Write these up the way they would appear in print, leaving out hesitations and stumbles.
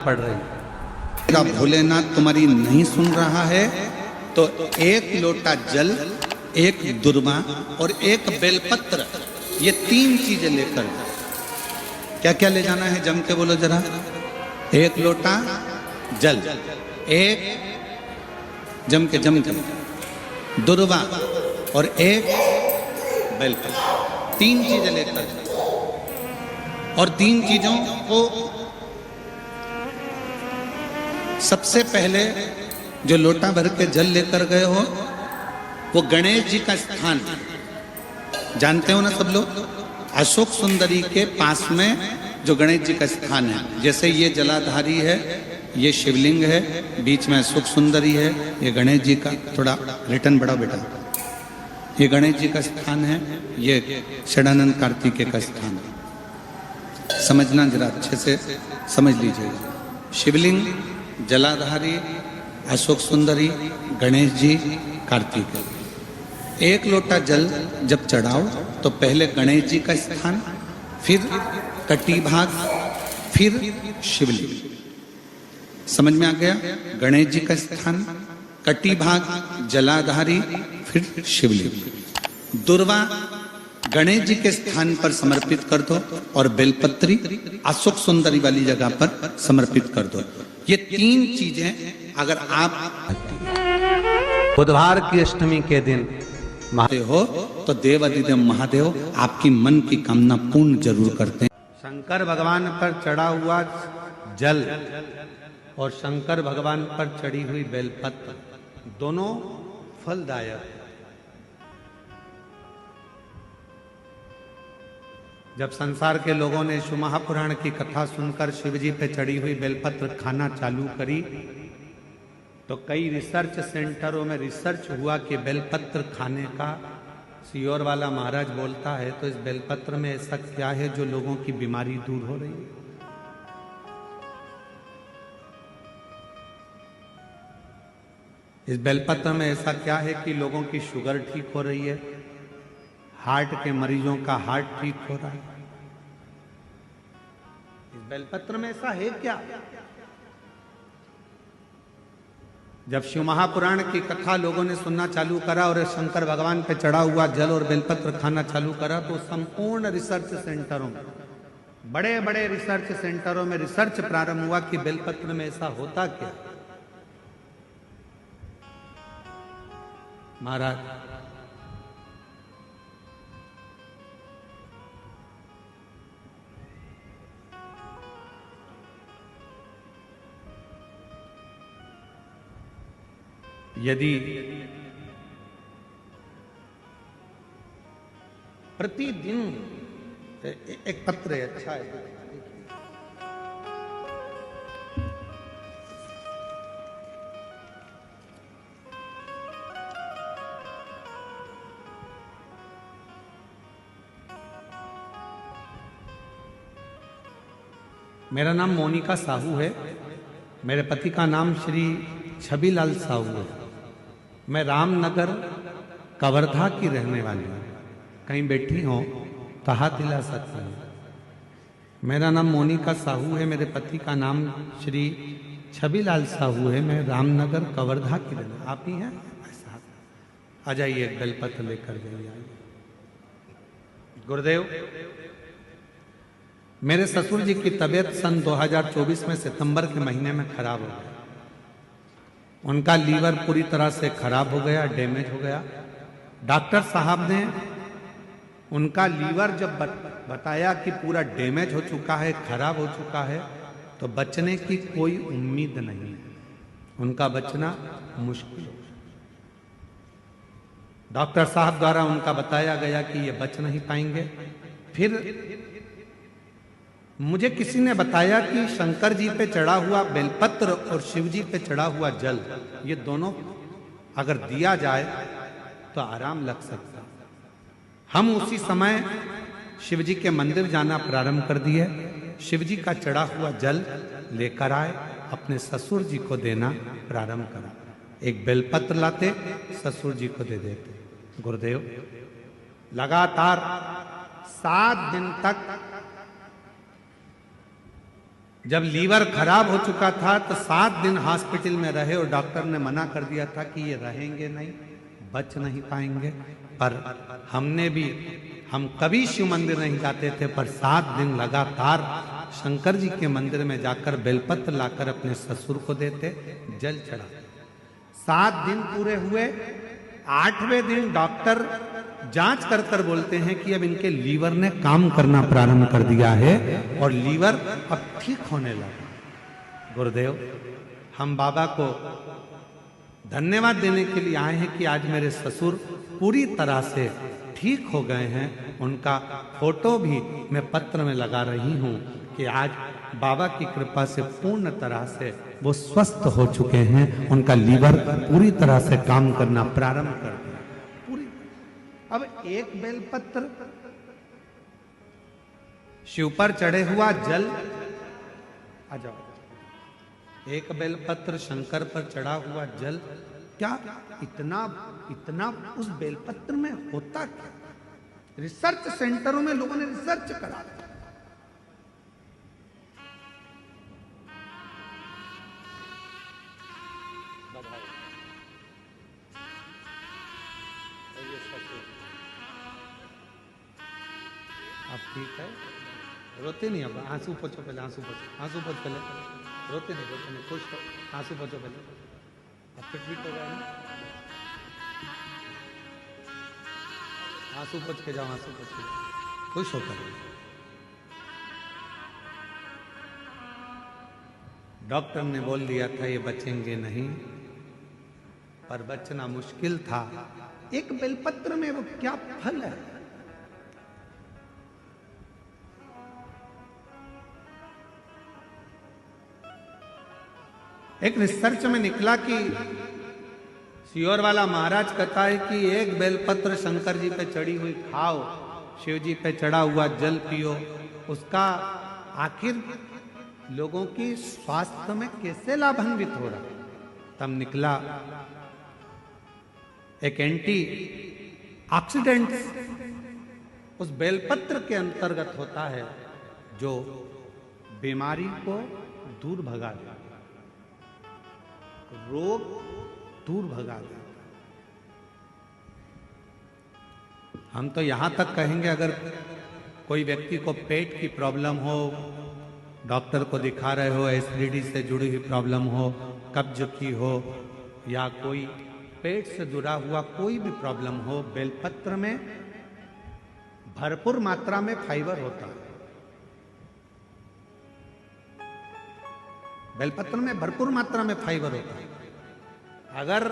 पड़ रही। मेरा भोलेनाथ तुम्हारी नहीं सुन रहा है तो एक लोटा जल, एक दुर्वा और एक बेलपत्र, ये तीन चीजें लेकर, क्या क्या ले जाना है जम के बोलो जरा। एक लोटा जल, एक जम के दुर्वा और एक बेलपत्र, तीन चीजें लेकर। और तीन चीजों को सबसे पहले जो लोटा भर के जल लेकर गए हो वो गणेश जी का स्थान जानते हो ना सब लोग। अशोक सुंदरी के पास में जो गणेश जी का स्थान है, जैसे ये जलाधारी है, ये शिवलिंग है, बीच में अशोक सुंदरी है, ये गणेश जी का, थोड़ा रिटर्न बढ़ाओ बेटा, ये गणेश जी का स्थान है, ये षडानंद कार्तिकेय का स्थान है। समझना जरा अच्छे से समझ लीजिएगा। शिवलिंग, जलाधारी, अशोक सुंदरी, गणेश जी, कार्तिकेय। एक लोटा जल जब चढ़ाओ तो पहले गणेश जी का स्थान, फिर कटी भाग, फिर शिवलिंग। समझ में आ गया? गणेश जी का स्थान, कटी भाग, जलाधारी, फिर शिवलिंग। दुर्वा गणेश जी के स्थान पर समर्पित कर दो और बेलपत्री अशोक सुंदरी वाली जगह पर समर्पित कर दो। ये तीन चीजें अगर आप बुधवार की अष्टमी के दिन हो तो देवाधिदेव महादेव आपकी मन की कामना पूर्ण जरूर करते हैं। शंकर भगवान पर चढ़ा हुआ जल और शंकर भगवान पर चढ़ी हुई बेलपत्र दोनों फलदायक। जब संसार के लोगों ने शिव महापुराण की कथा सुनकर शिवजी पे चढ़ी हुई बेलपत्र खाना चालू करी तो कई रिसर्च सेंटरों में रिसर्च हुआ कि बेलपत्र खाने का, सियोर वाला महाराज बोलता है, तो इस बेलपत्र में ऐसा क्या है जो लोगों की बीमारी दूर हो रही है। इस बेलपत्र में ऐसा क्या है कि लोगों की शुगर ठीक हो रही है, हार्ट के मरीजों का हार्ट ठीक हो रहा है। इस बेलपत्र में ऐसा है क्या? जब शिव महापुराण की कथा लोगों ने सुनना चालू करा और शंकर भगवान पे चढ़ा हुआ जल और बेलपत्र खाना चालू करा तो संपूर्ण रिसर्च सेंटरों में, बड़े बड़े रिसर्च सेंटरों में रिसर्च प्रारंभ हुआ कि बेलपत्र में ऐसा होता क्या। महाराज यदि प्रतिदिन एक पत्र है, अच्छा है, मेरा नाम मोनिका साहू है, मेरे पति का नाम श्री छबीलाल साहू है। मैं रामनगर कवर्धा की रहने वाली हूँ। कहीं बैठी हो तो हाथ हिला सकती हूँ। मेरा नाम मोनिका साहू है, मेरे पति का नाम श्री छबीलाल साहू है। मैं रामनगर कवर्धा की रहने, आप ही हैं? आ जाइए, एक बेलपत्र लेकर जाइए। गुरुदेव, मेरे ससुर जी की तबीयत सन 2024 में सितंबर के महीने में खराब हो गई। उनका लीवर पूरी तरह से खराब हो गया, डैमेज हो गया। डॉक्टर साहब ने उनका लीवर जब बताया कि पूरा डैमेज हो चुका है, खराब हो चुका है, तो बचने की कोई उम्मीद नहीं है, उनका बचना मुश्किल है। डॉक्टर साहब द्वारा उनका बताया गया कि ये बच नहीं पाएंगे। फिर मुझे किसी ने बताया कि शंकर जी पे चढ़ा हुआ बेलपत्र और शिव जी पे चढ़ा हुआ जल, ये दोनों अगर दिया जाए तो आराम लग सकता। हम उसी समय शिव जी के मंदिर जाना प्रारंभ कर दिए। शिव जी का चढ़ा हुआ जल लेकर आए, अपने ससुर जी को देना प्रारंभ करा। एक बेलपत्र लाते, ससुर जी को दे देते। गुरुदेव, लगातार 7 दिन तक जब लीवर खराब हो चुका था तो 7 दिन हॉस्पिटल में रहे और डॉक्टर ने मना कर दिया था कि ये रहेंगे नहीं, बच नहीं पाएंगे। पर हम कभी शिव मंदिर नहीं जाते थे, पर 7 दिन लगातार शंकर जी के मंदिर में जाकर बेलपत्र लाकर अपने ससुर को देते, जल चढ़ा। 7 दिन पूरे हुए। 8वें दिन डॉक्टर जांच कर कर बोलते हैं कि अब इनके लीवर ने काम करना प्रारंभ कर दिया है और लीवर अब ठीक होने लगा। गुरुदेव, हम बाबा को धन्यवाद देने के लिए आए हैं कि आज मेरे ससुर पूरी तरह से ठीक हो गए हैं। उनका फोटो भी मैं पत्र में लगा रही हूं कि आज बाबा की कृपा से पूर्ण तरह से वो स्वस्थ हो चुके हैं। उनका लीवर पूरी तरह से काम करना प्रारंभ कर दिया पूरी। अब एक बेलपत्र, शिव पर चढ़े हुआ जल, आ जाओ, एक बेलपत्र शंकर पर चढ़ा हुआ जल, क्या इतना उस बेलपत्र में होता क्या? रिसर्च सेंटरों में लोगों ने रिसर्च करा। अब ठीक है, रोते नहीं। अब आंसू पोछो पहले, आंसू पोछ पहले। रोते नहीं, खुश हो, आंसू पोछो पहले। अब फिर ठीक हो गया ना? आंसू पोछ के जाओ, आंसू पोछ के जाओ, खुश होकर। डॉक्टर ने बोल दिया था ये बचेंगे नहीं, पर बचना मुश्किल था। एक बेलपत्र में वो क्या फल है? एक रिसर्च में निकला कि सियोर वाला महाराज कहता है कि एक बेलपत्र शंकर जी पे चढ़ी हुई खाओ, शिव जी पे चढ़ा हुआ जल पियो, उसका आखिर लोगों की स्वास्थ्य में कैसे लाभान्वित हो रहा। तब निकला एक एंटी ऑक्सीडेंट उस बेलपत्र के अंतर्गत होता है जो बीमारी को दूर भगा देता, रोग दूर भगा देता। हम तो यहां तक कहेंगे, अगर कोई व्यक्ति को पेट की प्रॉब्लम हो, डॉक्टर को दिखा रहे हो, एसिडिटी से जुड़ी हुई प्रॉब्लम हो, कब्ज की हो, या कोई पेट से जुड़ा हुआ कोई भी प्रॉब्लम हो, बेलपत्र में भरपूर मात्रा में फाइबर होता है। बेलपत्र में भरपूर मात्रा में फाइबर होता है। अगर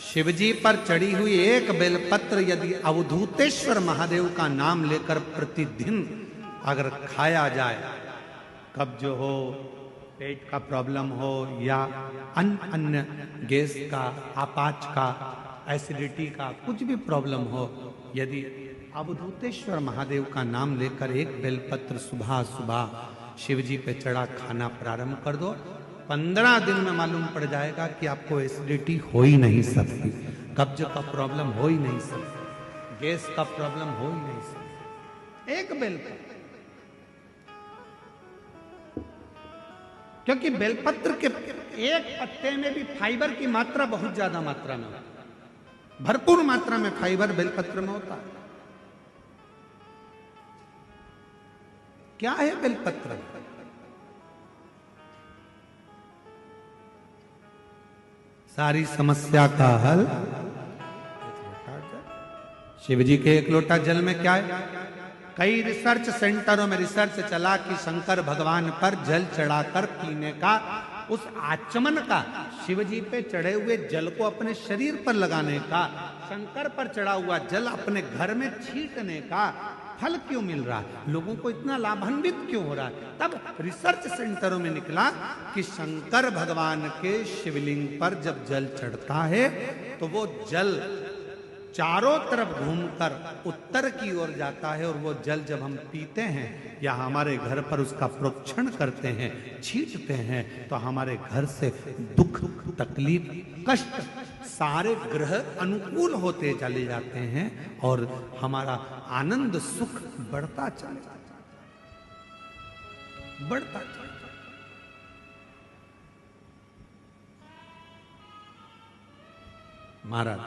शिवजी पर चढ़ी हुई एक बेलपत्र यदि अवधूतेश्वर महादेव का नाम लेकर प्रतिदिन अगर खाया जाए, कब्ज हो, पेट का प्रॉब्लम हो, या अन्य गैस का, आपाच का, एसिडिटी का कुछ भी प्रॉब्लम हो, यदि अवधूतेश्वर महादेव का नाम लेकर एक बेलपत्र सुबह सुबह शिवजी पे चढ़ा खाना प्रारंभ कर दो, 15 दिन में मालूम पड़ जाएगा कि आपको एसिडिटी हो ही नहीं सकती, कब्ज का प्रॉब्लम हो ही नहीं सकती, गैस का प्रॉब्लम हो ही नहीं सकती। एक बेलपत्र, क्योंकि बेलपत्र के एक पत्ते में भी फाइबर की मात्रा बहुत ज्यादा मात्रा में होती है, भरपूर मात्रा में फाइबर बेलपत्र में होता है। क्या है बेलपत्र? सारी समस्या का हल शिव जी के एक लोटा जल में क्या है? कई रिसर्च सेंटरों में रिसर्च चला कि शंकर भगवान पर जल चढ़ाकर पीने का, उस आचमन का, शिव जी पे चढ़े हुए जल को अपने शरीर पर लगाने का, शंकर पर चढ़ा हुआ जल अपने घर में छींटने का फल क्यों मिल रहा है, लोगों को इतना लाभान्वित क्यों हो रहा है। तब रिसर्च सेंटरों में निकला कि शंकर भगवान के शिवलिंग पर जब जल चढ़ता है तो वो जल चारों तरफ घूमकर उत्तर की ओर जाता है, और वो जल जब हम पीते हैं या हमारे घर पर उसका प्रोक्षण करते हैं, छींटते हैं, तो हमारे घर से दुख, तकलीफ, कष्ट सारे ग्रह अनुकूल होते चले जाते हैं और हमारा आनंद सुख बढ़ता चले जाता है, बढ़ता चले जाता है। महाराज